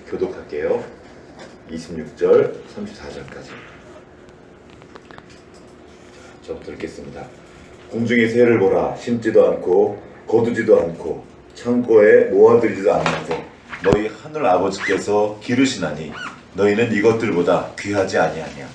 교독할게요. 26절, 34절까지. 저부터 읽겠습니다. 공중의 새를 보라. 심지도 않고 거두지도 않고 창고에 모아들이지도 않고 너희 하늘 아버지께서 기르시나니 너희는 이것들보다 귀하지 아니하냐.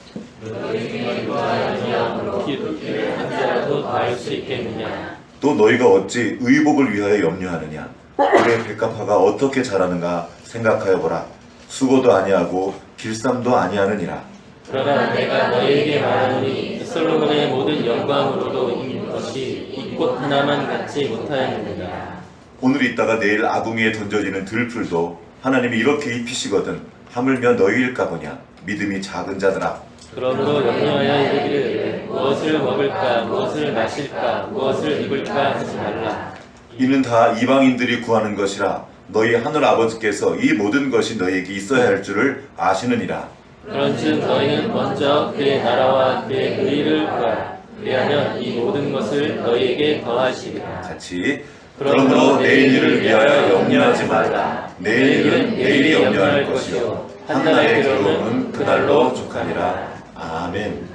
너희는 아니함으로 기르기를 한 자라도 더할 수 있겠느냐. 또 너희가 어찌 의복을 위하여 염려하느냐. 그의 백합화가 어떻게 자라는가 생각하여 보라. 수고도 아니하고 길쌈도 아니하느니라. 그러나 내가 너희에게 말하노니 솔로몬의 모든 영광으로도 이 것이 이 꽃 하나만 갖지 못하였느니라. 오늘 있다가 내일 아궁이에 던져지는 들풀도 하나님이 이렇게 입히시거든 하물며 너희일까 보냐. 믿음이 작은 자들아. 그러므로 염려하여 이르기를 무엇을 먹을까 무엇을 마실까 무엇을 입을까 하지 말라. 이는 다 이방인들이 구하는 것이라. 너희 하늘 아버지께서 이 모든 것이 너희에게 있어야 할 줄을 아시느니라. 그런즉 너희는 먼저 그의 나라와 그의 의를 구하라. 그리하면 이 모든 것을 너희에게 더하시리라. 같이. 그러므로 내일 일을 위하여 염려하지 말라. 내일 일은 내일이 염려할 것이요 한 날의 괴로움은 그날로 족하리라. 아멘.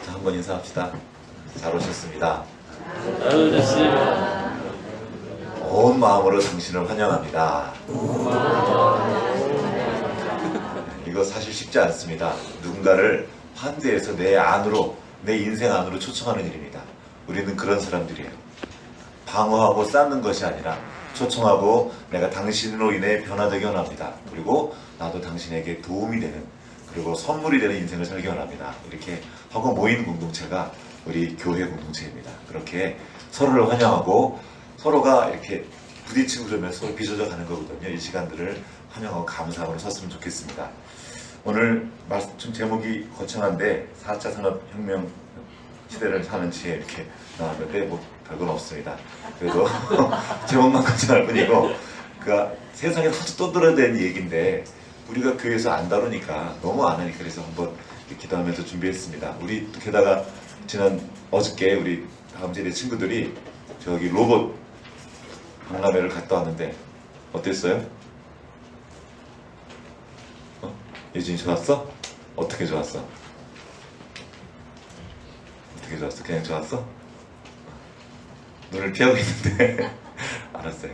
자, 한번 인사합시다. 잘 오셨습니다. 잘 오셨습니다. 온 마음으로 당신을 환영합니다. 이거 사실 쉽지 않습니다. 누군가를 환대해서 내 안으로, 내 인생 안으로 초청하는 일입니다. 우리는 그런 사람들이에요. 방어하고 쌓는 것이 아니라 초청하고 내가 당신으로 인해 변화되기 원합니다. 그리고 나도 당신에게 도움이 되는, 그리고 선물이 되는 인생을 살기 원합니다. 이렇게 하고 모인 공동체가 우리 교회 공동체입니다. 그렇게 서로를 환영하고 서로가 이렇게 부딪히고 그러면서 서로 빚어져 가는 거거든요. 이 시간들을 환영하고 감사하고 섰으면 좋겠습니다. 오늘 말씀 제목이 거창한데 4차 산업혁명 시대를 사는 지혜 이렇게 나왔는데 뭐 별건 없습니다. 그래도 제목만 거창할 뿐이고 그러니까 세상에 하도 떠들어댄 얘기인데 우리가 교회에서 안 다루니까 너무 안 하니까 그래서 한번 기도하면서 준비했습니다. 우리 게다가 어저께 우리 다음 세대 친구들이 저기 로봇 박람회를 갔다 왔는데 어땠어요? 예진이 좋았어? 어떻게 좋았어? 어떻게 좋았어? 그냥 좋았어? 눈을 피하고 있는데 알았어요.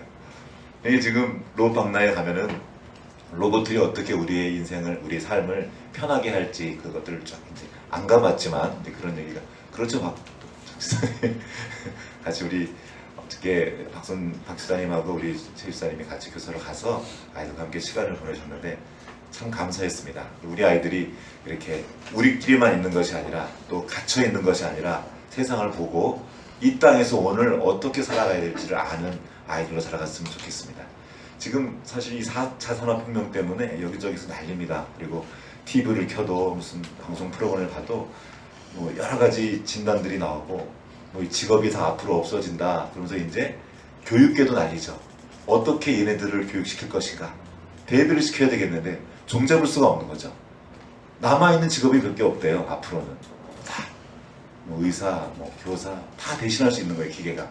이게 지금 로봇 박람회에 가면은 로봇들이 어떻게 우리의 인생을, 우리의 삶을 편하게 할지 그것들을 쫙 이제 안 가봤지만 이제 그런 얘기가 그렇죠, 박 지사님. 같이 우리 어떻게 박 지사님하고 우리 최 지사님이 같이 교사로 가서 아이들과 함께 시간을 보내셨는데 참 감사했습니다. 우리 아이들이 이렇게 우리끼리만 있는 것이 아니라 또 갇혀 있는 것이 아니라 세상을 보고 이 땅에서 오늘 어떻게 살아가야 될지를 아는 아이들로 살아갔으면 좋겠습니다. 지금 사실 이 4차 산업혁명 때문에 여기저기서 난립니다. 그리고 TV를 켜도 무슨 방송 프로그램을 봐도 뭐 여러 가지 진단들이 나오고 뭐 이 직업이 다 앞으로 없어진다. 그러면서 이제 교육계도 난리죠. 어떻게 얘네들을 교육시킬 것인가. 대비를 시켜야 되겠는데 종잡을 수가 없는 거죠. 남아있는 직업이 몇 개 없대요. 앞으로는 다 뭐 의사, 뭐 교사 다 대신할 수 있는 거예요. 기계가.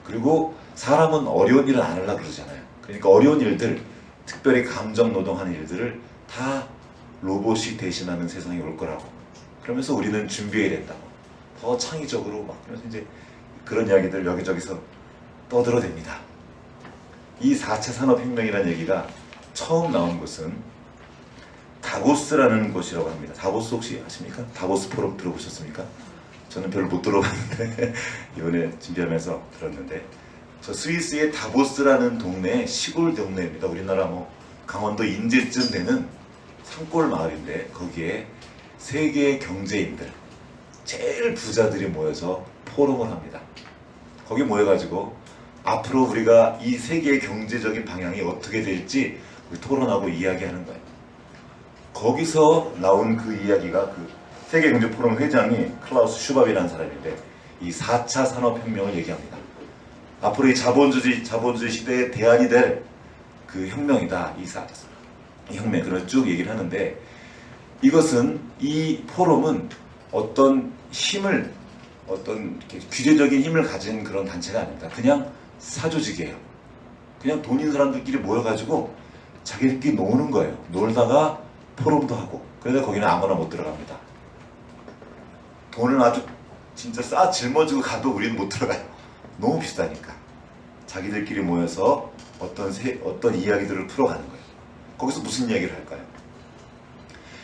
그리고 사람은 어려운 일은 안 하려고 그러잖아요. 그러니까 어려운 일들, 특별히 감정 노동하는 일들을 다 로봇이 대신하는 세상이 올 거라고. 그러면서 우리는 준비해야 된다고. 더 창의적으로 막 그러면서 이제 그런 이야기들 여기저기서 떠들어댑니다. 이 4차 산업혁명이라는 얘기가 처음 나온 곳은 다보스라는 곳이라고 합니다. 다보스 혹시 아십니까? 다보스 포럼 들어보셨습니까? 저는 별로 못 들어봤는데 이번에 준비하면서 들었는데 저 스위스의 다보스라는 동네, 시골 동네입니다. 우리나라 뭐 강원도 인제쯤 되는 산골 마을인데 거기에 세계의 경제인들, 제일 부자들이 모여서 포럼을 합니다. 거기 모여가지고 앞으로 우리가 이 세계의 경제적인 방향이 어떻게 될지 토론하고 이야기하는 거예요. 거기서 나온 그 이야기가 그 세계경제포럼 회장이 클라우스 슈밥이라는 사람인데 이 4차 산업혁명을 얘기합니다. 앞으로 이 자본주의 시대의 대안이 될 그 혁명이다. 이 혁명. 그런 쭉 얘기를 하는데 이것은 이 포럼은 어떤 힘을 어떤 규제적인 힘을 가진 그런 단체가 아닙니다. 그냥 사조직이에요. 그냥 돈 있는 사람들끼리 모여가지고 자기들끼리 노는 거예요. 놀다가 포럼도 하고. 그런데 거기는 아무나 못 들어갑니다. 돈을 아주 진짜 싸 짊어지고 가도 우리는 못 들어가요. 너무 비싸니까. 자기들끼리 모여서 어떤 이야기들을 풀어가는 거예요. 거기서 무슨 이야기를 할까요?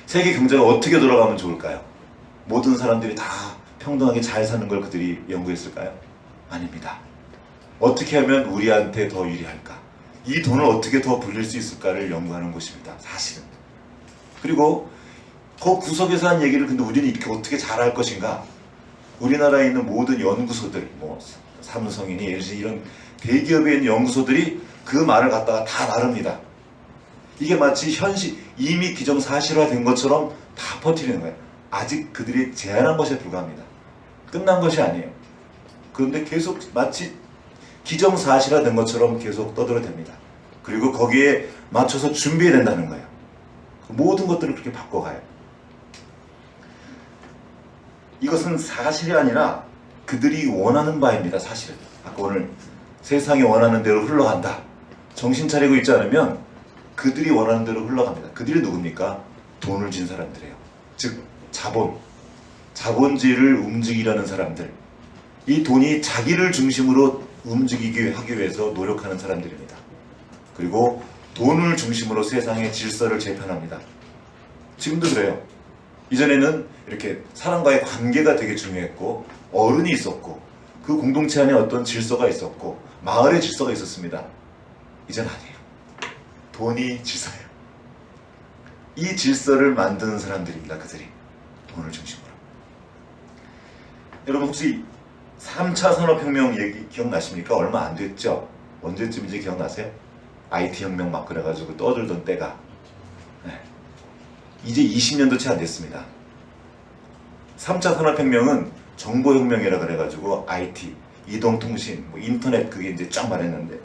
세계 경제가 어떻게 돌아가면 좋을까요? 모든 사람들이 다 평등하게 잘 사는 걸 그들이 연구했을까요? 아닙니다. 어떻게 하면 우리한테 더 유리할까? 이 돈을 어떻게 더 불릴 수 있을까를 연구하는 곳입니다. 사실은. 그리고 그 구석에서 한 얘기를 근데 우리는 이렇게 어떻게 잘할 것인가? 우리나라에 있는 모든 연구소들, 뭐 삼성이니 LG 이런 대기업에 있는 연구소들이 그 말을 갖다가 다 나릅니다. 이게 마치 현실 이미 기정사실화된 것처럼 다 퍼뜨리는 거예요. 아직 그들이 제안한 것에 불과합니다. 끝난 것이 아니에요. 그런데 계속 마치 기정사실화된 것처럼 계속 떠들어댑니다. 그리고 거기에 맞춰서 준비해야 된다는 거예요. 모든 것들을 그렇게 바꿔가요. 이것은 사실이 아니라 그들이 원하는 바입니다. 사실은. 아까 오늘 세상이 원하는 대로 흘러간다. 정신 차리고 있지 않으면 그들이 원하는 대로 흘러갑니다. 그들이 누굽니까? 돈을 진 사람들이에요. 즉 자본주의를 움직이려는 사람들. 이 돈이 자기를 중심으로 움직이게 하기 위해서 노력하는 사람들입니다. 그리고 돈을 중심으로 세상의 질서를 재편합니다. 지금도 그래요. 이전에는 이렇게 사람과의 관계가 되게 중요했고 어른이 있었고 그 공동체 안에 어떤 질서가 있었고 마을의 질서가 있었습니다. 이젠 아니에요. 돈이 질서예요. 이 질서를 만드는 사람들입니다. 그들이 돈을 중심으로. 여러분 혹시 3차 산업혁명 얘기 기억나십니까? 얼마 안 됐죠? 언제쯤인지 기억나세요? IT 혁명 막 그래가지고 떠들던 때가 이제 20년도 채 안 됐습니다. 3차 산업혁명은 정보혁명이라 그래가지고 IT, 이동통신, 뭐 인터넷 그게 이제 쫙 말했는데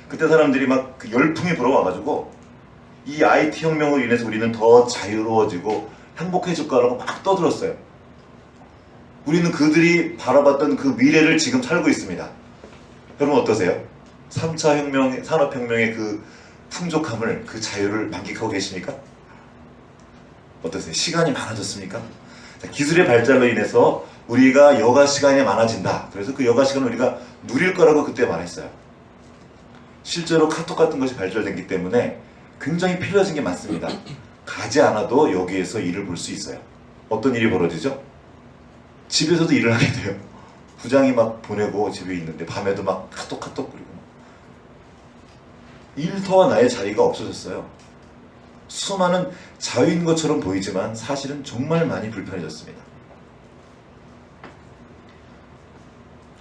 그때 사람들이 막 그 열풍이 불어와가지고 이 IT 혁명으로 인해서 우리는 더 자유로워지고 행복해질 거라고 막 떠들었어요. 우리는 그들이 바라봤던 그 미래를 지금 살고 있습니다. 여러분 어떠세요? 3차 혁명, 산업혁명의 그 풍족함을, 그 자유를 만끽하고 계십니까? 어떠세요? 시간이 많아졌습니까? 자, 기술의 발달로 인해서 우리가 여가 시간이 많아진다. 그래서 그 여가 시간을 우리가 누릴 거라고 그때 말했어요. 실제로 카톡 같은 것이 발달됐기 때문에 굉장히 필요해진 게 많습니다. 가지 않아도 여기에서 일을 볼 수 있어요. 어떤 일이 벌어지죠? 집에서도 일을 하게 돼요. 부장이 막 보내고 집에 있는데 밤에도 막 카톡 그리고 일터와 나의 자리가 없어졌어요. 수많은 자유인 것처럼 보이지만 사실은 정말 많이 불편해졌습니다.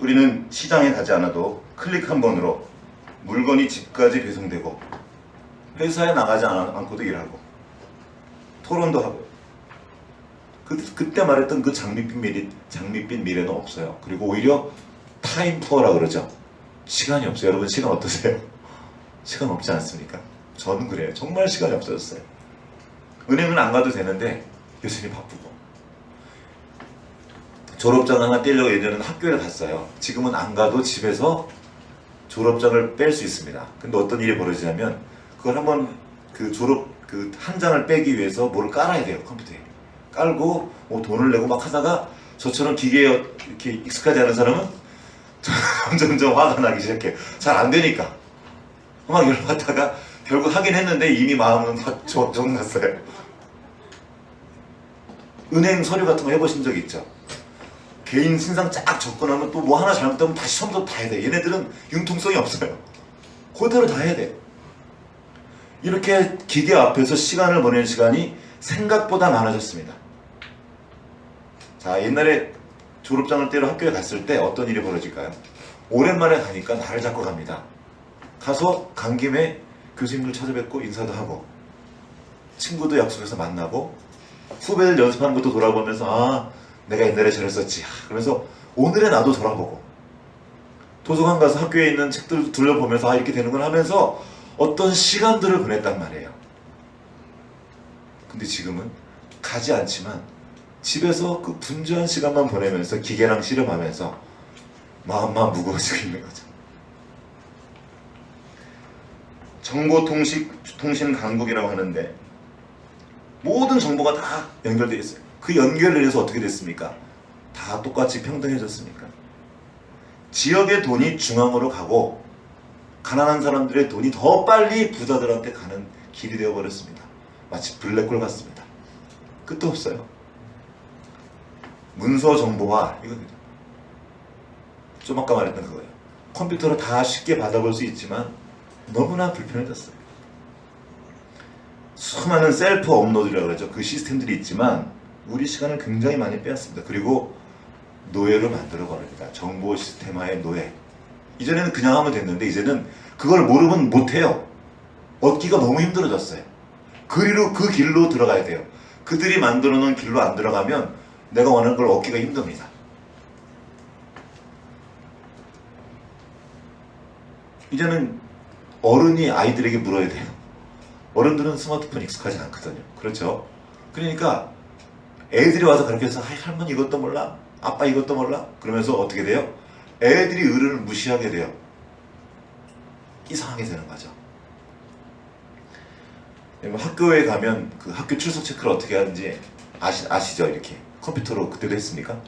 우리는 시장에 가지 않아도 클릭 한 번으로 물건이 집까지 배송되고 회사에 나가지 않고도 일하고 토론도 하고 그때 말했던 그 장밋빛 미래는 없어요. 그리고 오히려 타임 푸어라 그러죠. 시간이 없어요. 여러분 시간 어떠세요? 시간 없지 않습니까? 저는 그래요. 정말 시간이 없어졌어요. 은행은 안 가도 되는데 교수님 바쁘고 졸업장 하나 떼려고 예전에는 학교를 갔어요. 지금은 안 가도 집에서 졸업장을 뺄 수 있습니다. 근데 어떤 일이 벌어지냐면 그걸 한번 그 졸업 그 한 장을 빼기 위해서 뭐를 깔아야 돼요. 컴퓨터에 깔고 뭐 돈을 내고 막 하다가 저처럼 기계에 이렇게 익숙하지 않은 사람은 점점 화가 나기 시작해요. 잘 안 되니까 막 열받다가 결국 하긴 했는데 이미 마음은 확 정났어요. 은행 서류 같은 거 해보신 적 있죠? 개인 신상 쫙 접근하면 또 뭐 하나 잘못하면 다시 처음부터 다 해야 돼. 얘네들은 융통성이 없어요. 그대로 다 해야 돼. 이렇게 기계 앞에서 시간을 보내는 시간이 생각보다 많아졌습니다. 자, 옛날에 졸업장을 떼러 학교에 갔을 때 어떤 일이 벌어질까요? 오랜만에 가니까 나를 잡고 갑니다. 가서 간 김에 교수님들 찾아뵙고 인사도 하고 친구도 약속해서 만나고 후배들 연습하는 것도 돌아보면서 아 내가 옛날에 저랬었지. 그래서 오늘의 나도 돌아보고 도서관 가서 학교에 있는 책들을 둘러보면서 아 이렇게 되는구나 하면서 어떤 시간들을 보냈단 말이에요. 근데 지금은 가지 않지만 집에서 그 분주한 시간만 보내면서 기계랑 씨름하면서 마음만 무거워지고 있는 거죠. 정보통신 강국이라고 하는데 모든 정보가 다 연결되어 있어요. 그 연결을 해서 어떻게 됐습니까? 다 똑같이 평등해졌습니까? 지역의 돈이 중앙으로 가고 가난한 사람들의 돈이 더 빨리 부자들한테 가는 길이 되어버렸습니다. 마치 블랙홀 같습니다. 끝도 없어요. 문서 정보와 이거 좀 아까 말했던 그거예요. 컴퓨터로 다 쉽게 받아볼 수 있지만 너무나 불편해졌어요. 수많은 셀프 업로드라고 그러죠. 그 시스템들이 있지만 우리 시간을 굉장히 많이 빼앗습니다. 그리고 노예로 만들어 버립니다. 정보 시스템화의 노예. 이전에는 그냥 하면 됐는데 이제는 그걸 모르면 못해요. 얻기가 너무 힘들어졌어요. 그 길로 들어가야 돼요. 그들이 만들어 놓은 길로 안 들어가면 내가 원하는 걸 얻기가 힘듭니다. 이제는 어른이 아이들에게 물어야 돼요. 어른들은 스마트폰 익숙하지 않거든요. 그렇죠? 그러니까 애들이 와서 그렇게 해서 할머니 이것도 몰라? 아빠 이것도 몰라? 그러면서 어떻게 돼요? 애들이 어른을 무시하게 돼요. 이상하게 되는 거죠. 학교에 가면 그 학교 출석 체크를 어떻게 하는지 아시죠? 이렇게 컴퓨터로 그때도 했습니까?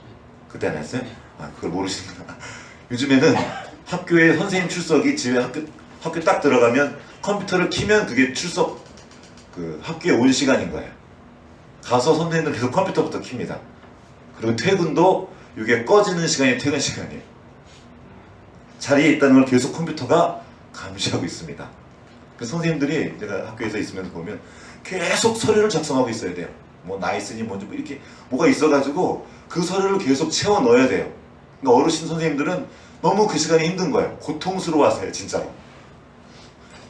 그때 안 했어요? 아, 그걸 모르시는구나. 요즘에는 학교에 선생님 출석이 집에 학교 딱 들어가면 컴퓨터를 키면 그게 출석 그 학교에 온 시간인 거예요. 가서 선생님들 계속 컴퓨터부터 킵니다. 그리고 퇴근도 이게 꺼지는 시간이 퇴근 시간이에요. 자리에 있다는 걸 계속 컴퓨터가 감시하고 있습니다. 그래서 선생님들이 제가 학교에서 있으면서 보면 계속 서류를 작성하고 있어야 돼요. 뭐 나이스니 뭔지 뭐 이렇게 뭐가 있어가지고 그 서류를 계속 채워 넣어야 돼요. 그러니까 어르신 선생님들은 너무 그 시간이 힘든 거예요. 고통스러워하세요, 진짜로.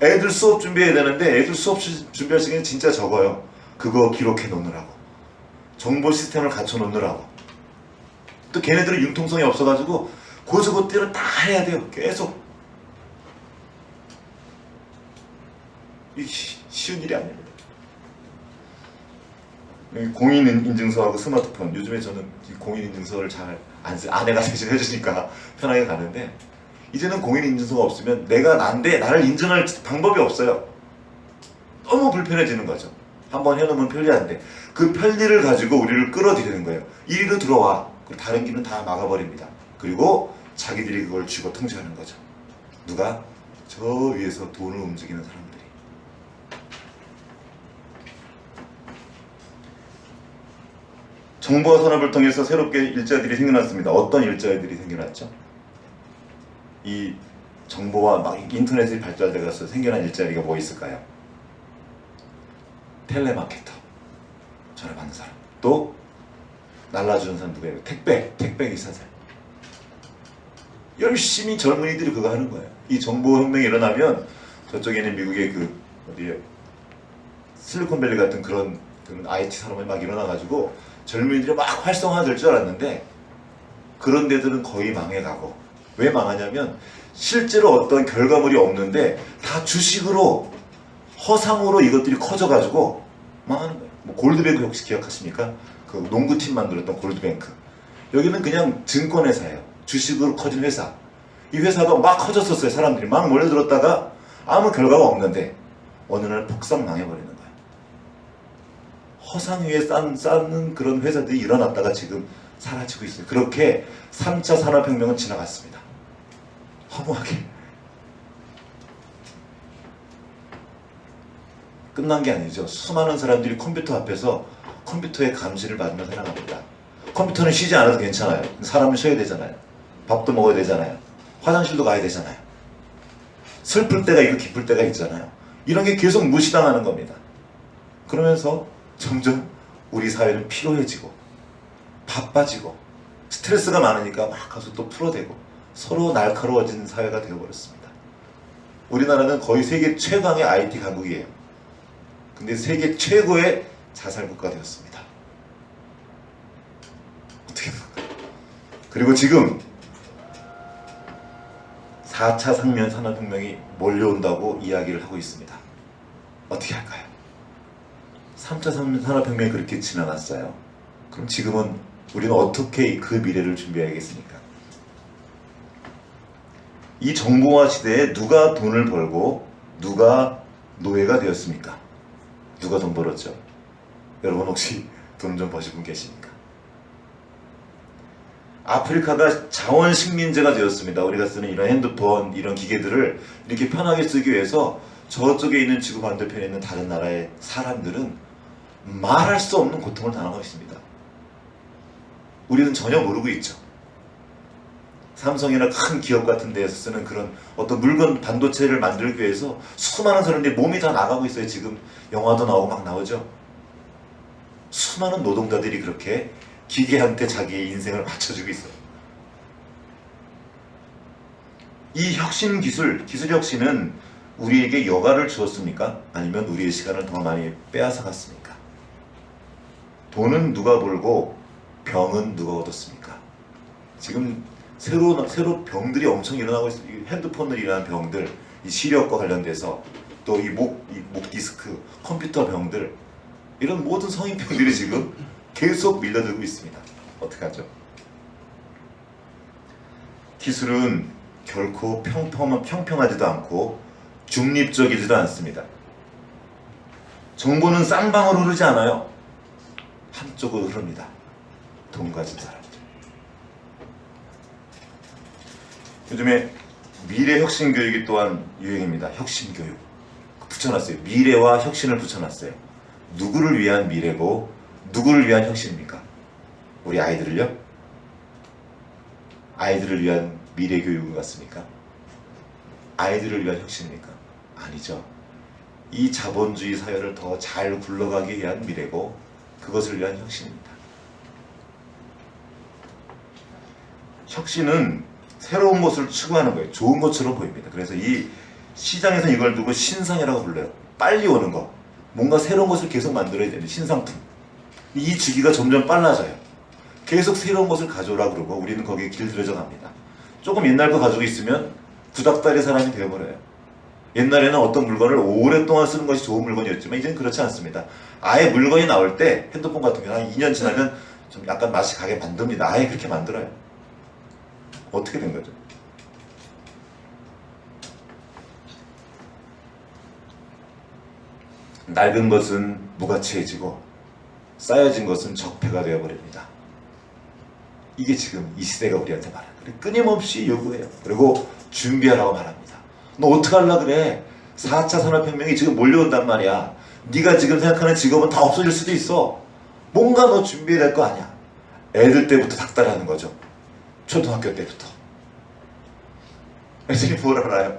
애들 수업 준비해야 되는데 애들 수업 준비할 시간이 진짜 적어요. 그거 기록해 놓느라고, 정보 시스템을 갖춰 놓느라고. 또 걔네들은 융통성이 없어가지고 고주고대로 다 해야 돼요. 계속. 이게 쉬운 일이 아닙니다. 공인인증서하고 스마트폰, 요즘에 저는 공인인증서를 잘 안 쓰, 아내가 대신 해주니까 편하게 가는데, 이제는 공인인증서가 없으면 내가 난데 나를 인증할 방법이 없어요. 너무 불편해지는 거죠. 한번 해놓으면 편리한데 그 편리를 가지고 우리를 끌어들이는 거예요. 이리로 들어와. 그리고 다른 길은 다 막아버립니다. 그리고 자기들이 그걸 쥐고 통제하는 거죠. 누가? 저 위에서 돈을 움직이는 사람들이. 정보화 산업을 통해서 새롭게 일자리들이 생겨났습니다. 어떤 일자리들이 생겨났죠? 이 정보와 막 인터넷이 발달되어서 생겨난 일자리가 뭐 있을까요? 텔레마케터, 전화 받는 사람. 또 날라주는 사람 누구예요? 택배 기사들. 열심히 젊은이들이 그거 하는 거예요. 이 정보혁명이 일어나면 저쪽에는 미국의 그 어디에 실리콘밸리 같은 그런 IT 산업이 막 일어나가지고 젊은이들이 막 활성화될 줄 알았는데 그런 데들은 거의 망해가고. 왜 망하냐면 실제로 어떤 결과물이 없는데 다 주식으로 허상으로 이것들이 커져가지고 망하는 거예요. 뭐 골드뱅크 혹시 기억하십니까? 그 농구팀 만들었던 골드뱅크. 여기는 그냥 증권회사예요. 주식으로 커진 회사. 이 회사가 막 커졌었어요. 사람들이 막 몰려들었다가 아무 결과가 없는데 어느 날 폭삭 망해버리는 거예요. 허상 위에 쌓는 그런 회사들이 일어났다가 지금 사라지고 있어요. 그렇게 3차 산업혁명은 지나갔습니다. 허무하게. 끝난 게 아니죠. 수많은 사람들이 컴퓨터 앞에서 컴퓨터의 감시를 받으며 살아갑니다. 컴퓨터는 쉬지 않아도 괜찮아요. 사람은 쉬어야 되잖아요. 밥도 먹어야 되잖아요. 화장실도 가야 되잖아요. 슬플 때가 있고 기쁠 때가 있잖아요. 이런 게 계속 무시당하는 겁니다. 그러면서 점점 우리 사회는 피로해지고 바빠지고 스트레스가 많으니까 막 가서 또 풀어대고 서로 날카로워진 사회가 되어버렸습니다. 우리나라는 거의 세계 최강의 IT 강국이에요. 근데 세계 최고의 자살국가 되었습니다. 어떻게 될까요? 그리고 지금 4차 산업혁명이 몰려온다고 이야기를 하고 있습니다. 어떻게 할까요? 3차 산업혁명이 그렇게 지나갔어요. 그럼 지금은 우리는 어떻게 그 미래를 준비해야겠습니까? 이 정보화 시대에 누가 돈을 벌고 누가 노예가 되었습니까? 누가 돈 벌었죠? 여러분 혹시 돈 좀 버신 분 계십니까? 아프리카가 자원 식민지가 되었습니다. 우리가 쓰는 이런 핸드폰, 이런 기계들을 이렇게 편하게 쓰기 위해서 저쪽에 있는 지구 반대편에 있는 다른 나라의 사람들은 말할 수 없는 고통을 당하고 있습니다. 우리는 전혀 모르고 있죠. 삼성이나 큰 기업 같은 데에서 쓰는 그런 어떤 물건 반도체를 만들기 위해서 수많은 사람들이 몸이 다 나가고 있어요. 지금 영화도 나오고 막 나오죠. 수많은 노동자들이 그렇게 기계한테 자기의 인생을 맞춰주고 있어요. 이 혁신 기술 혁신은 우리에게 여가를 주었습니까? 아니면 우리의 시간을 더 많이 빼앗아 갔습니까? 돈은 누가 벌고 병은 누가 얻었습니까? 지금 새로 병들이 엄청 일어나고 있어요. 핸드폰으로 일어난 병들, 이 시력과 관련돼서 또 이 목 디스크, 컴퓨터 병들, 이런 모든 성인병들이 지금 계속 밀려들고 있습니다. 어떡하죠? 기술은 결코 평평하지도 않고 중립적이지도 않습니다. 정보는 쌍방으로 흐르지 않아요. 한쪽으로 흐릅니다. 돈 가진 사람들. 요즘에 미래 혁신 교육이 또한 유행입니다. 혁신 교육 붙여놨어요. 미래와 혁신을 붙여놨어요. 누구를 위한 미래고 누구를 위한 혁신입니까? 우리 아이들을요? 아이들을 위한 미래 교육인 것 같습니까? 아이들을 위한 혁신입니까? 아니죠. 이 자본주의 사회를 더 잘 굴러가기 위한 미래고 그것을 위한 혁신입니다. 혁신은 새로운 것을 추구하는 거예요. 좋은 것처럼 보입니다. 그래서 이 시장에서 이걸 두고 신상이라고 불러요. 빨리 오는 거. 뭔가 새로운 것을 계속 만들어야 되는 신상품. 이 주기가 점점 빨라져요. 계속 새로운 것을 가져오라 그러고 우리는 거기에 길들여져 갑니다. 조금 옛날 거 가지고 있으면 구닥다리 사람이 되어버려요. 옛날에는 어떤 물건을 오랫동안 쓰는 것이 좋은 물건이었지만 이제는 그렇지 않습니다. 아예 물건이 나올 때 핸드폰 같은 경우는 한 2년 지나면 좀 약간 맛이 가게 만듭니다. 아예 그렇게 만들어요. 어떻게 된 거죠? 낡은 것은 무가치해지고 쌓여진 것은 적폐가 되어버립니다. 이게 지금 이 시대가 우리한테 말하는 거예요. 끊임없이 요구해요. 그리고 준비하라고 말합니다. 너 어떡하려고 그래? 4차 산업혁명이 지금 몰려온단 말이야. 네가 지금 생각하는 직업은 다 없어질 수도 있어. 뭔가 너 준비해야 될 거 아니야. 애들 때부터 닥달하는 거죠. 초등학교 때부터. 애들이 뭘 알아요?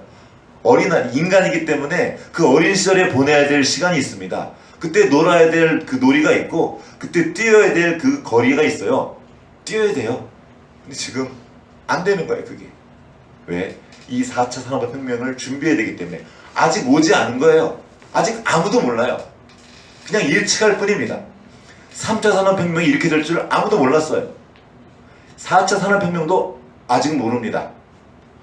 인간이기 때문에 그 어린 시절에 보내야 될 시간이 있습니다. 그때 놀아야 될 그 놀이가 있고 그때 뛰어야 될 그 거리가 있어요. 뛰어야 돼요. 근데 지금 안 되는 거예요, 그게. 왜? 이 4차 산업혁명을 준비해야 되기 때문에. 아직 오지 않은 거예요. 아직 아무도 몰라요. 그냥 예측할 뿐입니다. 3차 산업혁명이 이렇게 될 줄 아무도 몰랐어요. 4차 산업혁명도 아직 모릅니다.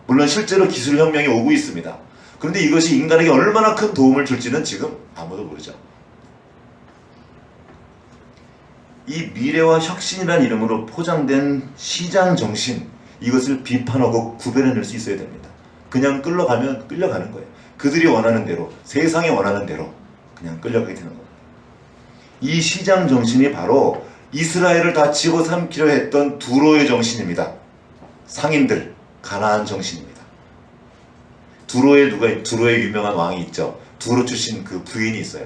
물론 실제로 기술혁명이 오고 있습니다. 그런데 이것이 인간에게 얼마나 큰 도움을 줄지는 지금 아무도 모르죠. 이 미래와 혁신이라는 이름으로 포장된 시장 정신, 이것을 비판하고 구별해낼 수 있어야 됩니다. 그냥 끌려가면 끌려가는 거예요. 그들이 원하는 대로, 세상이 원하는 대로 그냥 끌려가게 되는 겁니다. 이 시장 정신이 바로 이스라엘을 다 집어삼키려 했던 두로의 정신입니다. 상인들, 가나안 정신입니다. 두로의 유명한 왕이 있죠. 두로 출신 그 부인이 있어요.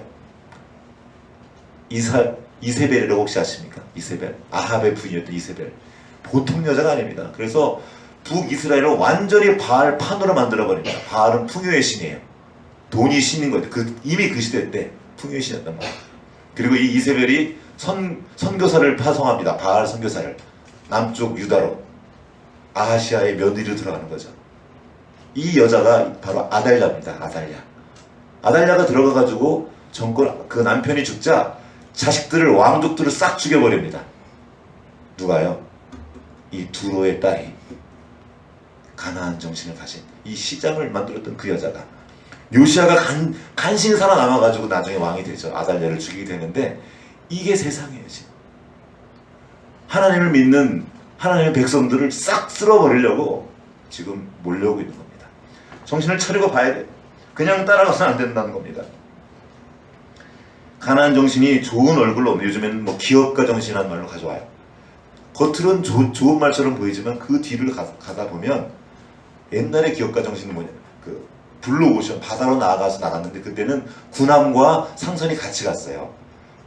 이세벨이라고 혹시 아십니까? 이세벨. 아합의 부인이었던 이세벨. 보통 여자가 아닙니다. 그래서 북이스라엘을 완전히 바알 판으로 만들어버립니다. 바알은 풍요의 신이에요. 돈이 신인 거예요. 이미 그 시대 때 풍요의 신이었단 말이에요. 그리고 이 이세벨이 선교사를 파송합니다. 바알 선교사를. 남쪽 유다로. 아하시아의 며느리로 들어가는 거죠. 이 여자가 바로 아달랴입니다. 아달랴가 들어가가지고 그 남편이 죽자 자식들을, 왕족들을 싹 죽여버립니다. 누가요? 이 두로의 딸이 가나안 정신을 가진 이 시장을 만들었던 그 여자가, 요시아가 간신히 살아남아가지고 나중에 왕이 되죠. 아달랴를 죽이게 되는데 이게 세상이에요. 지금 하나님을 믿는 하나님의 백성들을 싹 쓸어버리려고 지금 몰려오고 있는 겁니다. 정신을 차리고 봐야 돼요. 그냥 따라가서는 안 된다는 겁니다. 가나안 정신이 좋은 얼굴로, 요즘에는 뭐 기업가 정신이라는 말로 가져와요. 겉으로는 좋은 말처럼 보이지만 그 뒤를 가다 보면 옛날의 기업가 정신은 뭐냐, 그 블루오션, 바다로 나갔는데 그때는 군함과 상선이 같이 갔어요.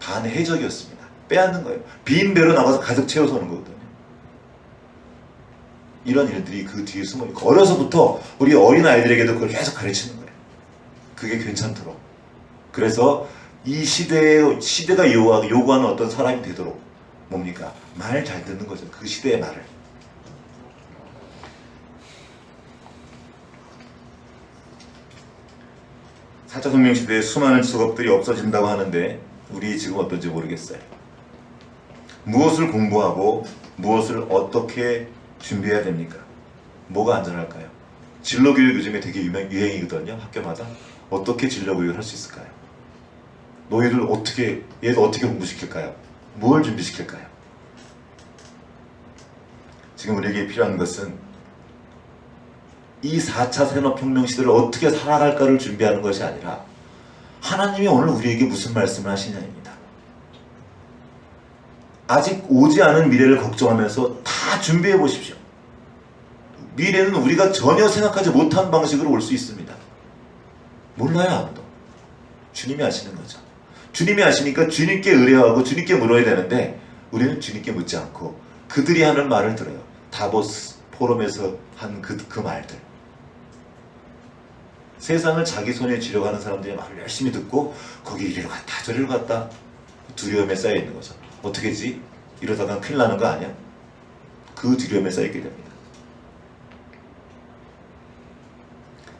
반해적이었습니다. 빼앗는 거예요. 빈 배로 나가서 가득 채워서 오는 거거든요. 이런 일들이 그 뒤에 숨어 있고, 어려서부터 우리 어린 아이들에게도 그걸 계속 가르치는 거예요. 그게 괜찮도록. 그래서 이 시대가 요구하는 어떤 사람이 되도록 뭡니까? 말 잘 듣는 거죠. 그 시대의 말을. 사차혁명 시대에 수많은 직업들이 없어진다고 하는데 우리 지금 어떤지 모르겠어요. 무엇을 공부하고 무엇을 어떻게 준비해야 됩니까? 뭐가 안전할까요? 진로교육 요즘에 되게 유행이거든요. 학교마다. 어떻게 진로교육을 할 수 있을까요? 너희들 얘들 어떻게 공부시킬까요? 뭘 준비시킬까요? 지금 우리에게 필요한 것은 이 4차 산업혁명 시대를 어떻게 살아갈까를 준비하는 것이 아니라 하나님이 오늘 우리에게 무슨 말씀을 하시냐입니다. 아직 오지 않은 미래를 걱정하면서 다 준비해 보십시오. 미래는 우리가 전혀 생각하지 못한 방식으로 올 수 있습니다. 몰라요, 아무도. 주님이 아시는 거죠. 주님이 아시니까 주님께 의뢰하고 주님께 물어야 되는데 우리는 주님께 묻지 않고 그들이 하는 말을 들어요. 다보스 포럼에서 한 그 말들. 세상을 자기 손에 쥐려고 하는 사람들의 말을 열심히 듣고 거기 이리로 갔다 저리로 갔다 두려움에 쌓여 있는 거죠. 어떻게 하지? 이러다가 큰일 나는 거 아니야? 그 두려움에 쌓여 있게 됩니다.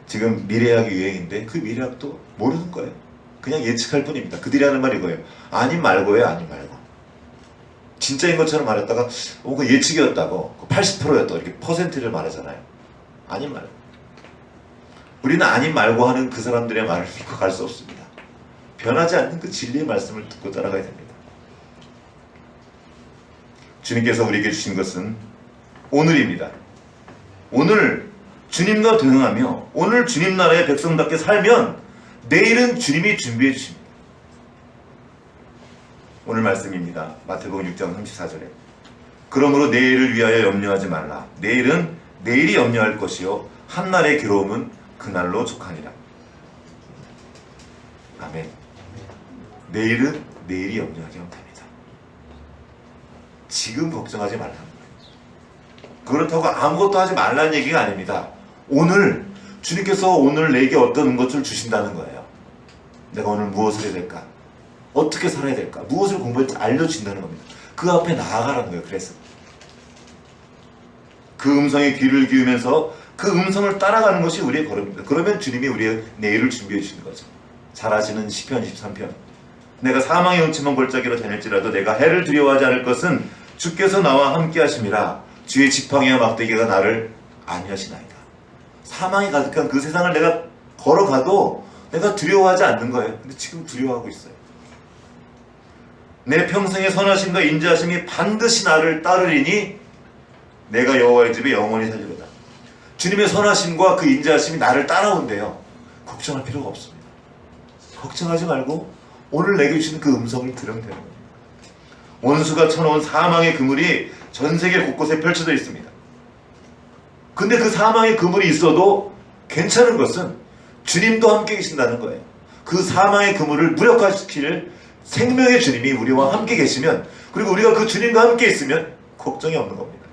지금 미래학이 유행인데 그 미래학도 모르는 거예요. 그냥 예측할 뿐입니다. 그들이 하는 말이 이거예요. 아님 말고예요. 아님 말고. 진짜인 것처럼 말했다가 그 예측이었다고 80%였다고 이렇게 퍼센트를 말하잖아요. 아님 말고. 우리는 아님 말고 하는 그 사람들의 말을 믿고 갈 수 없습니다. 변하지 않는 그 진리의 말씀을 듣고 따라가야 됩니다. 주님께서 우리에게 주신 것은 오늘입니다. 오늘 주님과 동행하며 오늘 주님 나라의 백성답게 살면 내일은 주님이 준비해 주십니다. 오늘 말씀입니다. 마태복음 6장 34절에 그러므로 내일을 위하여 염려하지 말라. 내일은 내일이 염려할 것이요 한날의 괴로움은 그날로 족하니라. 아멘. 내일은 내일이 염려하게 하면 됩니다. 지금 걱정하지 말라는 거예요. 그렇다고 아무것도 하지 말라는 얘기가 아닙니다. 오늘 주님께서 오늘 내게 어떤 것을 주신다는 거예요. 내가 오늘 무엇을 해야 될까? 어떻게 살아야 될까? 무엇을 공부할지 알려준다는 겁니다. 그 앞에 나아가라는 거예요. 그래서 그 음성에 귀를 기울이면서 그 음성을 따라가는 것이 우리의 걸음입니다. 그러면 주님이 우리의 내일을 준비해 주시는 거죠. 잘 아시는 시편 23편. 내가 사망의 음침한 골짜기로 다닐지라도 내가 해를 두려워하지 않을 것은 주께서 나와 함께 하심이라. 주의 지팡이와 막대기가 나를 안위하시나이다. 사망이 가득한 그 세상을 내가 걸어가도 내가 두려워하지 않는 거예요. 근데 지금 두려워하고 있어요. 내 평생의 선하심과 인자하심이 반드시 나를 따르리니 내가 여호와의 집에 영원히 살리로다. 주님의 선하심과 그 인자하심이 나를 따라온대요. 걱정할 필요가 없습니다. 걱정하지 말고 오늘 내게 주시는 그 음성을 들으면 되는 겁니다. 원수가 쳐놓은 사망의 그물이 전 세계 곳곳에 펼쳐져 있습니다. 근데 그 사망의 그물이 있어도 괜찮은 것은 주님도 함께 계신다는 거예요. 그 사망의 그물을 무력화시킬 생명의 주님이 우리와 함께 계시면, 그리고 우리가 그 주님과 함께 있으면 걱정이 없는 겁니다.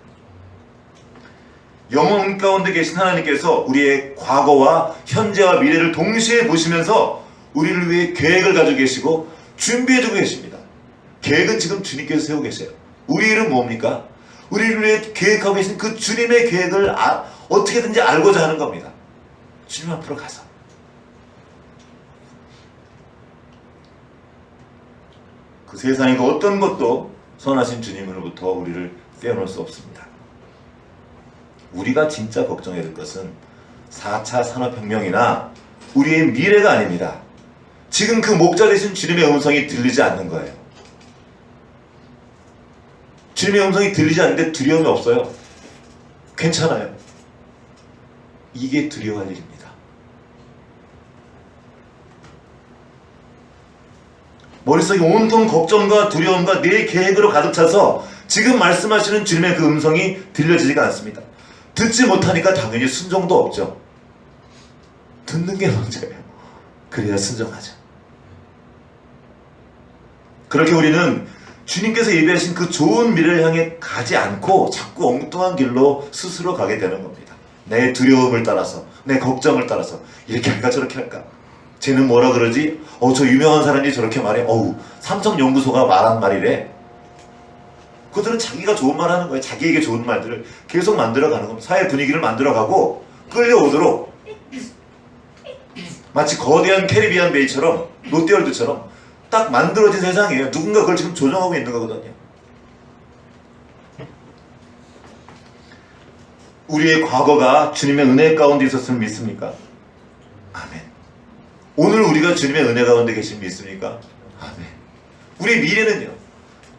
영혼 가운데 계신 하나님께서 우리의 과거와 현재와 미래를 동시에 보시면서 우리를 위해 계획을 가지고 계시고 준비해주고 계십니다. 계획은 지금 주님께서 세우고 계세요. 우리 일은 뭡니까? 우리를 위해 계획하고 계신 그 주님의 계획을 어떻게든지 알고자 하는 겁니다. 주님 앞으로 가서. 그 세상의 그 어떤 것도 선하신 주님으로부터 우리를 떼어놓을 수 없습니다. 우리가 진짜 걱정해야 될 것은 4차 산업혁명이나 우리의 미래가 아닙니다. 지금 그 목자 되신 주님의 음성이 들리지 않는 거예요. 주님의 음성이 들리지 않는데 두려움이 없어요. 괜찮아요. 이게 두려워할 일입니다. 머릿속이 온통 걱정과 두려움과 내 계획으로 가득 차서 지금 말씀하시는 주님의 그 음성이 들려지지가 않습니다. 듣지 못하니까 당연히 순종도 없죠. 듣는 게 먼저예요. 그래야 순종하죠. 그렇게 우리는 주님께서 예비하신 그 좋은 미래를 향해 가지 않고 자꾸 엉뚱한 길로 스스로 가게 되는 겁니다. 내 두려움을 따라서, 내 걱정을 따라서 이렇게 할까 저렇게 할까. 쟤는 뭐라 그러지? 저 유명한 사람이 저렇게 말해. 삼성연구소가 말한 말이래. 그들은 자기가 좋은 말 하는 거예요. 자기에게 좋은 말들을 계속 만들어가는 겁니다. 사회 분위기를 만들어가고 끌려오도록 마치 거대한 캐리비안 베이처럼, 롯데월드처럼 딱 만들어진 세상이에요. 누군가 그걸 지금 조정하고 있는 거거든요. 우리의 과거가 주님의 은혜 가운데 있었음을 믿습니까? 아멘. 오늘 우리가 주님의 은혜 가운데 계신 믿습니까? 아멘. 우리의 미래는요,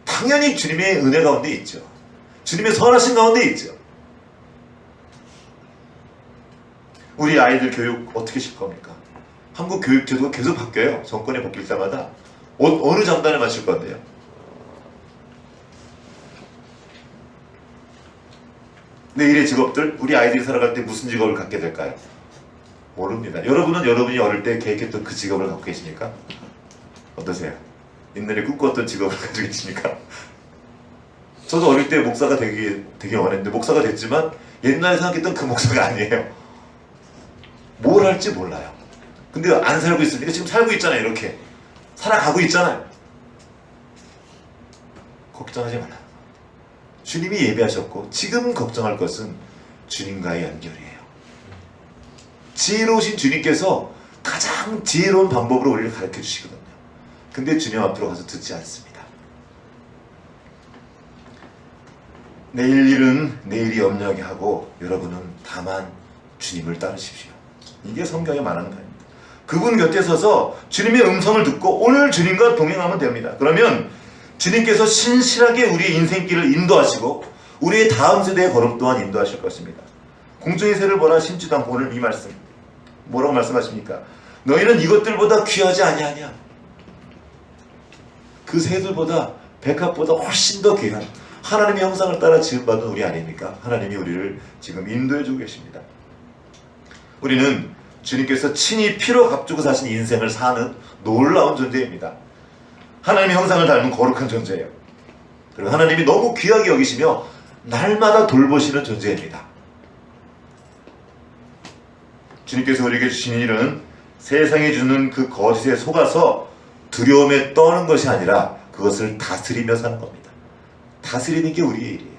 당연히 주님의 은혜 가운데 있죠. 주님의 선하신 가운데 있죠. 우리 아이들 교육 어떻게 실 겁니까? 한국 교육 제도가 계속 바뀌어요. 정권이 바뀔 때마다. 어느 장단에 맞출 건데요? 내일의 직업들, 우리 아이들이 살아갈 때 무슨 직업을 갖게 될까요? 모릅니다. 여러분은 여러분이 어릴 때 계획했던 그 직업을 갖고 계십니까? 어떠세요? 옛날에 꿈꿨던 직업을 가지고 계십니까? 저도 어릴 때 목사가 되게 원했는데 목사가 됐지만 옛날에 생각했던 그 목사가 아니에요. 뭘 할지 몰라요. 근데 안 살고 있으니까 지금 살고 있잖아요. 이렇게 살아가고 있잖아요. 걱정하지 말아요. 주님이 예비하셨고 지금 걱정할 것은 주님과의 연결이에요. 지혜로우신 주님께서 가장 지혜로운 방법으로 우리를 가르쳐 주시거든요. 근데 주님 앞으로 가서 듣지 않습니다. 내일 일은 내일이 염려하게 하고 여러분은 다만 주님을 따르십시오. 이게 성경에 말하는 바입니다. 그분 곁에 서서 주님의 음성을 듣고 오늘 주님과 동행하면 됩니다. 그러면 주님께서 신실하게 우리의 인생길을 인도하시고 우리의 다음 세대의 걸음 또한 인도하실 것입니다. 공중의 새를 보라 심지도 않고 오늘 이 말씀 뭐라고 말씀하십니까? 너희는 이것들보다 귀하지 아니하냐? 그 새들보다 백합보다 훨씬 더 귀한 하나님의 형상을 따라 지음받은 우리 아닙니까? 하나님이 우리를 지금 인도해주고 계십니다. 우리는 주님께서 친히 피로 값주고 사신 인생을 사는 놀라운 존재입니다. 하나님의 형상을 닮은 거룩한 존재예요. 그리고 하나님이 너무 귀하게 여기시며 날마다 돌보시는 존재입니다. 주님께서 우리에게 주신 일은 세상에 주는 그 거짓에 속아서 두려움에 떠는 것이 아니라 그것을 다스리며 사는 겁니다. 다스리는 게 우리의 일이에요.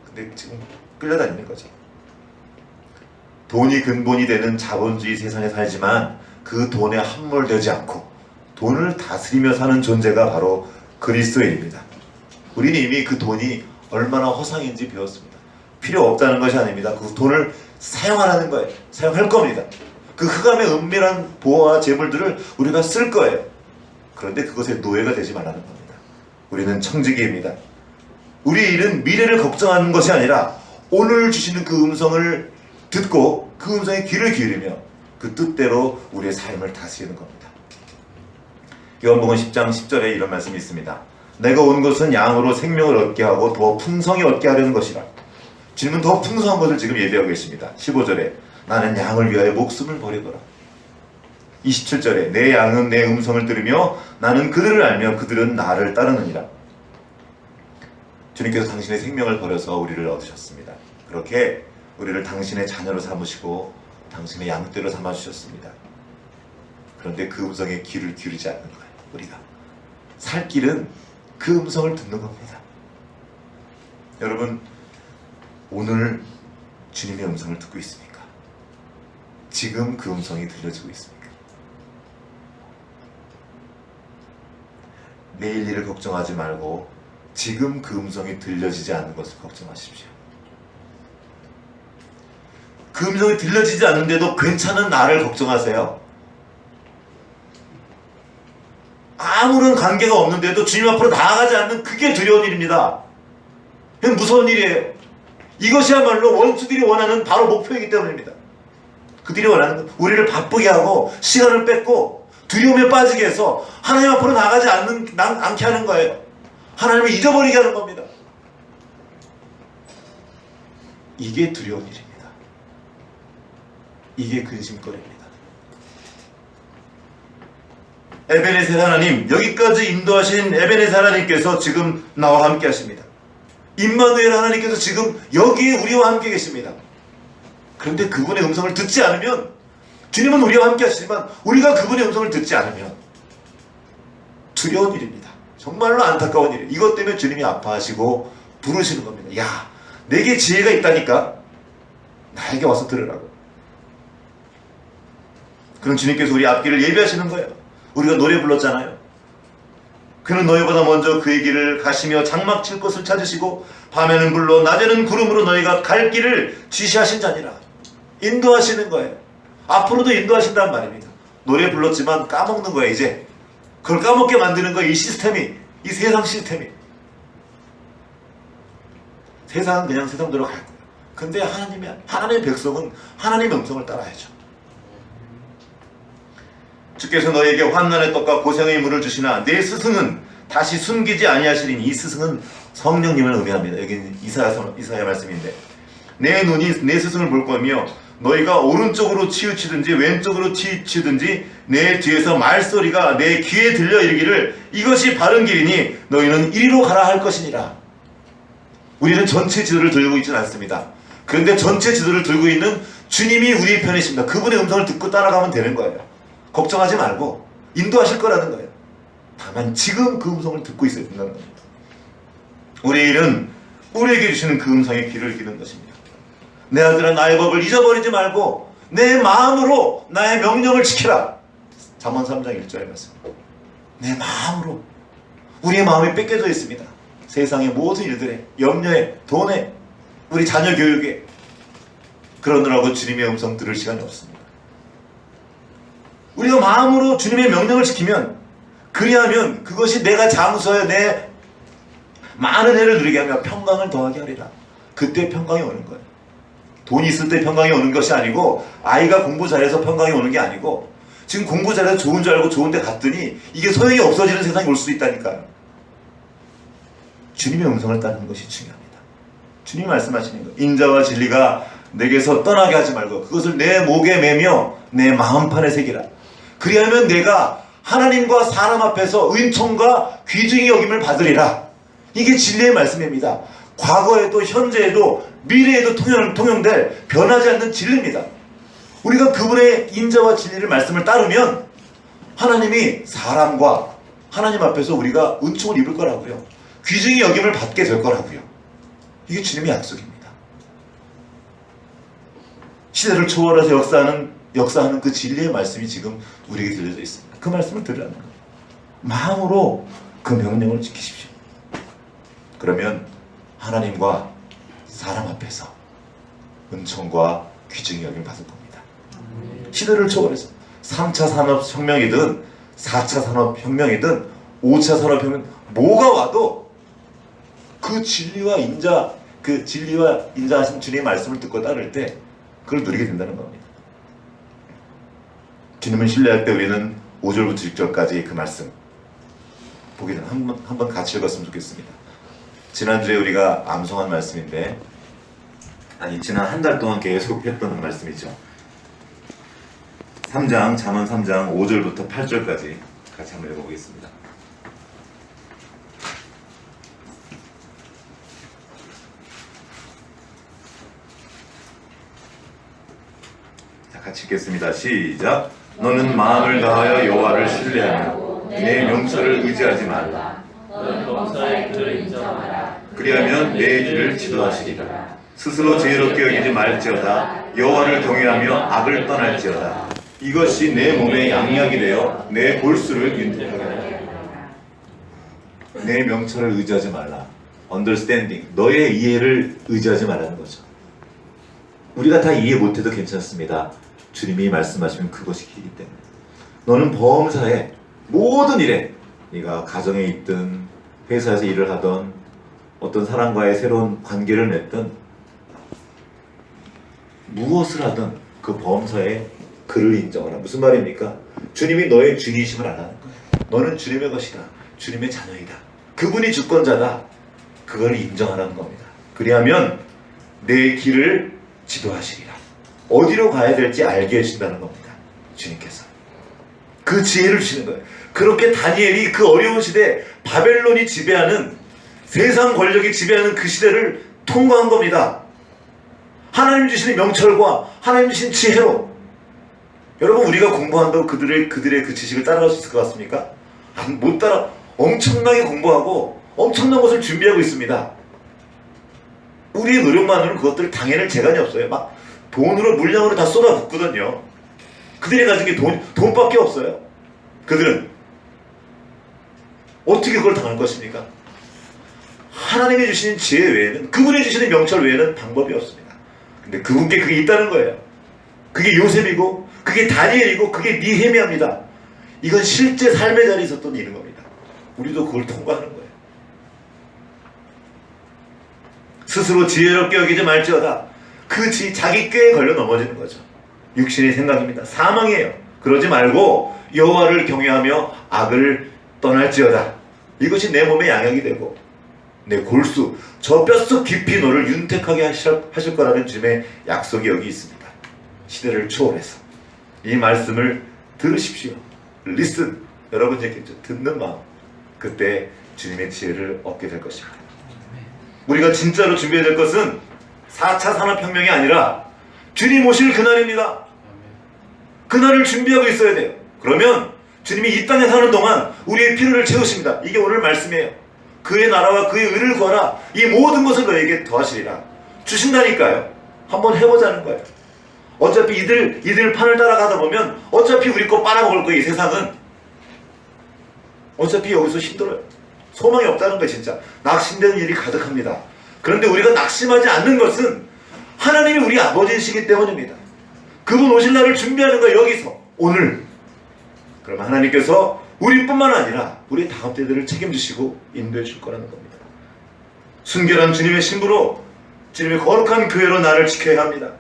근데 지금 끌려다니는 거죠. 돈이 근본이 되는 자본주의 세상에 살지만 그 돈에 함몰되지 않고 돈을 다스리며 사는 존재가 바로 그리스도인입니다. 우리는 이미 그 돈이 얼마나 허상인지 배웠습니다. 필요 없다는 것이 아닙니다. 그 돈을 사용하라는 거예요. 사용할 겁니다. 그 흑암의 은밀한 보화와 재물들을 우리가 쓸 거예요. 그런데 그것의 노예가 되지 말라는 겁니다. 우리는 청지기입니다. 우리의 일은 미래를 걱정하는 것이 아니라 오늘 주시는 그 음성을 듣고 그 음성에 귀를 기울이며 그 뜻대로 우리의 삶을 다스리는 겁니다. 요한복음 10장 10절에 이런 말씀이 있습니다. 내가 온 것은 양으로 생명을 얻게 하고 더 풍성히 얻게 하려는 것이라. 주님은 더 풍성한 것을 지금 예비하고 계십니다. 15절에 나는 양을 위하여 목숨을 버리더라. 27절에 내 양은 내 음성을 들으며 나는 그들을 알며 그들은 나를 따르느니라. 주님께서 당신의 생명을 버려서 우리를 얻으셨습니다. 그렇게 우리를 당신의 자녀로 삼으시고 당신의 양떼로 삼아주셨습니다. 그런데 그 음성에 귀를 기울이지 않는 거예요. 우리가 살 길은 그 음성을 듣는 겁니다. 여러분, 오늘 주님의 음성을 듣고 있습니까? 지금 그 음성이 들려지고 있습니까? 내일 일을 걱정하지 말고 지금 그 음성이 들려지지 않는 것을 걱정하십시오. 그 음성이 들려지지 않는데도 괜찮은 나를 걱정하세요. 아무런 관계가 없는데도 주님 앞으로 나아가지 않는 그게 두려운 일입니다. 그건 무서운 일이에요. 이것이야말로 원수들이 원하는 바로 목표이기 때문입니다. 그들이 원하는 건 우리를 바쁘게 하고 시간을 뺏고 두려움에 빠지게 해서 하나님 앞으로 나가지 않게 하는 거예요. 하나님을 잊어버리게 하는 겁니다. 이게 두려운 일입니다. 이게 근심거리입니다. 에베네셀 하나님, 여기까지 인도하신 에베네셀 하나님께서 지금 나와 함께 하십니다. 임마누엘 하나님께서 지금 여기에 우리와 함께 계십니다. 그런데 그분의 음성을 듣지 않으면, 주님은 우리와 함께 하시지만 우리가 그분의 음성을 듣지 않으면 두려운 일입니다. 정말로 안타까운 일이에요. 이것 때문에 주님이 아파하시고 부르시는 겁니다. 야, 내게 지혜가 있다니까 나에게 와서 들으라고. 그럼 주님께서 우리 앞길을 예비하시는 거예요. 우리가 노래 불렀잖아요. 그는 너희보다 먼저 그의 길을 가시며 장막 칠 곳을 찾으시고 밤에는 불로 낮에는 구름으로 너희가 갈 길을 지시하신 자니라. 인도하시는 거예요. 앞으로도 인도하신다는 말입니다. 노래 불렀지만 까먹는 거예요. 이제 그걸 까먹게 만드는 거예요. 이 시스템이, 이 세상 시스템이. 세상은 그냥 세상대로 갈 거예요. 근데 하나님의 백성은 하나님의 음성을 따라야죠. 주께서 너에게 환난의 떡과 고생의 물을 주시나 내 스승은 다시 숨기지 아니하시리니. 이 스승은 성령님을 의미합니다. 여기는 이사야 말씀인데, 내 눈이 내 스승을 볼 거며 너희가 오른쪽으로 치우치든지 왼쪽으로 치우치든지 내 뒤에서 말소리가 내 귀에 들려 이르기를 이것이 바른 길이니 너희는 이리로 가라 할 것이니라. 우리는 전체 지도를 들고 있지는 않습니다. 그런데 전체 지도를 들고 있는 주님이 우리 편이십니다. 그분의 음성을 듣고 따라가면 되는 거예요. 걱정하지 말고 인도하실 거라는 거예요. 다만 지금 그 음성을 듣고 있어야 된다는 겁니다. 우리의 일은 우리에게 주시는 그 음성에 귀를 기는 것입니다. 내 아들아, 나의 법을 잊어버리지 말고 내 마음으로 나의 명령을 지키라. 잠언 3장 1절의 말씀. 내 마음으로. 우리의 마음이 뺏겨져 있습니다. 세상의 모든 일들에, 염려에, 돈에, 우리 자녀 교육에. 그러느라고 주님의 음성 들을 시간이 없습니다. 우리가 마음으로 주님의 명령을 지키면, 그리하면 그것이 내가 장수하여 내 많은 해를 누리게 하며 평강을 더하게 하리라. 그때 평강이 오는 거예요. 돈이 있을 때 평강이 오는 것이 아니고, 아이가 공부 잘해서 평강이 오는 게 아니고, 지금 공부 잘해서 좋은 줄 알고 좋은 데 갔더니 이게 소용이 없어지는 세상이 올 수도 있다니까요. 주님의 음성을 따르는 것이 중요합니다. 주님이 말씀하시는 거예요. 인자와 진리가 내게서 떠나게 하지 말고 그것을 내 목에 매며 내 마음판에 새기라. 그리하면 내가 하나님과 사람 앞에서 은총과 귀중히 여김을 받으리라. 이게 진리의 말씀입니다. 과거에도 현재에도 미래에도 통용될 변하지 않는 진리입니다. 우리가 그분의 인자와 진리를 말씀을 따르면 하나님이 사람과 하나님 앞에서 우리가 은총을 입을 거라고요. 귀중히 여김을 받게 될 거라고요. 이게 주님의 약속입니다. 시대를 초월해서 역사하는 그 진리의 말씀이 지금 우리에게 들려져 있습니다. 그 말씀을 들으라는 거예요. 마음으로 그 명령을 지키십시오. 그러면 하나님과 사람 앞에서 은총과 귀중히 여김을 받을 겁니다. 시대를 초월해서 3차 산업혁명이든 4차 산업혁명이든 5차 산업혁명 뭐가 와도 그 진리와 인자하신 주님의 말씀을 듣고 따를 때 그걸 누리게 된다는 겁니다. 주님을 신뢰할 때 우리는 5절부터 6절까지 그 말씀 보기 전에 한번 같이 읽었으면 좋겠습니다. 지난주에 우리가 암송한 말씀인데, 지난 한 달 동안 계속 했던 말씀이죠. 잠언 3장 5절부터 8절까지 같이 한번 읽어보겠습니다. 자, 같이 읽겠습니다. 시작. 너는 마음을 다하여 여호와를 신뢰하며 내 명철을 의지하지 말라. 너는 범사의 그를 인정하라. 그리하면 내 길을 지도하시리라. 스스로 지혜롭게 여기지 말지어다. 여호와를 경외하며 악을 떠날지어다. 이것이 내 몸의 양약이 되어 내 골수를 윤택하게 하리라. 내 명철을 의지하지 말라. understanding, 너의 이해를 의지하지 말라는 거죠. 우리가 다 이해 못해도 괜찮습니다. 주님이 말씀하시면 그것이 길이기 때문에. 너는 범사에 모든 일에, 네가 가정에 있든 회사에서 일을 하던 어떤 사람과의 새로운 관계를 맺든 무엇을 하든 그 범사에 그를 인정하라. 무슨 말입니까? 주님이 너의 주인이심을 알아는 거예요. 너는 주님의 것이다. 주님의 자녀이다. 그분이 주권자다. 그걸 인정하라는 겁니다. 그리하면 내 길을 지도하시리라. 어디로 가야 될지 알게 해준다는 겁니다. 주님께서. 그 지혜를 주시는 거예요. 그렇게 다니엘이 그 어려운 시대, 바벨론이 지배하는, 세상 권력이 지배하는 그 시대를 통과한 겁니다. 하나님 주시는 명철과 하나님 주신 지혜로. 여러분, 우리가 공부한다고 그들의 그 지식을 따라갈 수 있을 것 같습니까? 못 따라. 엄청나게 공부하고 엄청난 것을 준비하고 있습니다. 우리의 노력만으로는 그것들을 당해낼 재간이 없어요. 막 돈으로 물량으로 다 쏟아붓거든요. 그들이 가진 게 돈밖에 없어요. 그들은 어떻게 그걸 당할 것입니까? 하나님이 주시는 지혜 외에는, 그분이 주시는 명철 외에는 방법이 없습니다. 근데 그분께 그게 있다는 거예요. 그게 요셉이고, 그게 다니엘이고, 그게 니헤미야입니다. 이건 실제 삶의 자리에 있었던 일인 겁니다. 우리도 그걸 통과하는 거예요. 스스로 지혜롭게 여기지 말지어다. 자기 꾀에 걸려 넘어지는 거죠. 육신의 생각입니다. 사망이에요. 그러지 말고 여호와를 경외하며 악을 떠날지어다. 이것이 내 몸의 양약이 되고 내 골수, 저 뼛속 깊이 너를 윤택하게 하실 거라는 주님의 약속이 여기 있습니다. 시대를 초월해서 이 말씀을 들으십시오. Listen. 여러분 듣는 마음, 그때 주님의 지혜를 얻게 될 것입니다. 우리가 진짜로 준비해야 될 것은 4차 산업혁명이 아니라 주님 오실 그날입니다. 그날을 준비하고 있어야 돼요. 그러면 주님이 이 땅에 사는 동안 우리의 필요를 채우십니다. 이게 오늘 말씀이에요. 그의 나라와 그의 의를 구하라. 이 모든 것을 너에게 더하시리라. 주신다니까요. 한번 해보자는 거예요. 어차피 이들 판을 따라가다 보면 어차피 우리 거 빨아먹을 거예요. 이 세상은. 어차피 여기서 힘들어요. 소망이 없다는 거예요. 진짜 낙심되는 일이 가득합니다. 그런데 우리가 낙심하지 않는 것은 하나님이 우리 아버지이시기 때문입니다. 그분 오실 날을 준비하는 거예요. 여기서 오늘. 그러면 하나님께서 우리뿐만 아니라 우리 다음 때들을 책임지시고 인도해 줄 거라는 겁니다. 순결한 주님의 신부로, 주님의 거룩한 교회로 나를 지켜야 합니다.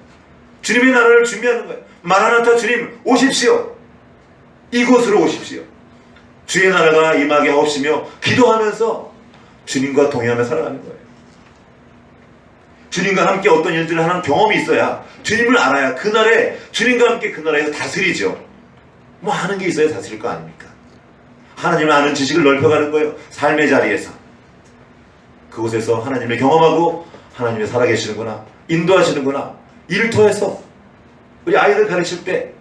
주님의 나라를 준비하는 거예요. 마라나타, 주님 오십시오. 이곳으로 오십시오. 주의 나라가 임하게 하옵시며 기도하면서 주님과 동행하며 살아가는 거예요. 주님과 함께 어떤 일들을 하는 경험이 있어야, 주님을 알아야 그날에 주님과 함께 그 나라에서 다스리죠. 뭐 하는 게 있어야 다스릴 거 아닙니까? 하나님을 아는 지식을 넓혀가는 거예요. 삶의 자리에서. 그곳에서 하나님을 경험하고 하나님이 살아계시는구나, 인도하시는구나. 이를 통해서 우리 아이들 가르칠 때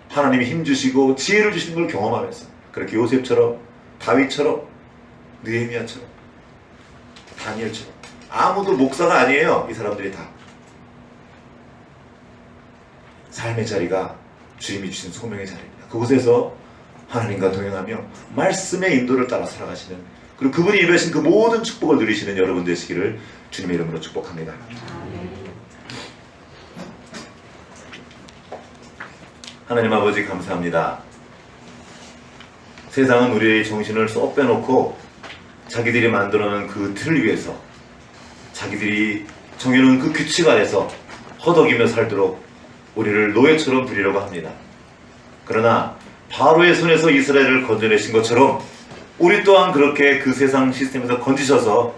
하나님이 힘주시고 지혜를 주시는 걸 경험하면서, 그렇게 요셉처럼, 다윗처럼, 느헤미야처럼, 다니엘처럼. 아무도 목사가 아니에요. 이 사람들이 다. 삶의 자리가 주님이 주신 소명의 자리입니다. 그곳에서 하나님과 동행하며 말씀의 인도를 따라 살아가시는, 그리고 그분이 입으신 그 모든 축복을 누리시는 여러분 되시기를 주님의 이름으로 축복합니다. 하나님 아버지 감사합니다. 세상은 우리의 정신을 쏙 빼놓고 자기들이 만들어놓은 그 틀 위에서, 자기들이 정해놓은 그 규칙 안에서 허덕이며 살도록 우리를 노예처럼 부리려고 합니다. 그러나 바로의 손에서 이스라엘을 건져내신 것처럼 우리 또한 그렇게 그 세상 시스템에서 건지셔서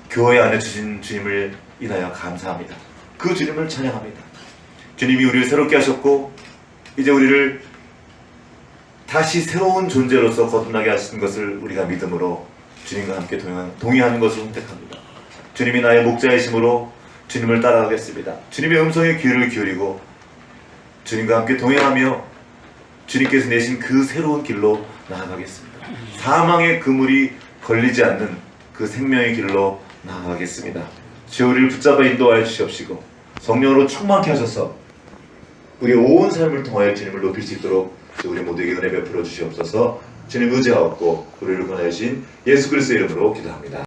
교회 안에 주신 주님을 인하여 감사합니다. 그 주님을 찬양합니다. 주님이 우리를 새롭게 하셨고 이제 우리를 다시 새로운 존재로서 거듭나게 하신 것을 우리가 믿음으로 주님과 함께 동의하는 것을 선택합니다. 주님이 나의 목자이심으로 주님을 따라가겠습니다. 주님의 음성에 귀를 기울이고 주님과 함께 동행하며 주님께서 내신 그 새로운 길로 나아가겠습니다. 사망의 그물이 걸리지 않는 그 생명의 길로 나아가겠습니다. 주여 우리를 붙잡아 인도하여 주시옵시고 성령으로 충만케 하셔서 우리의 온 삶을 통하여 주님을 높일 수 있도록 우리 모두에게 은혜 베풀어 주시옵소서. 주님 의지하옵고 우리를 구원하신 예수 그리스도의 이름으로 기도합니다.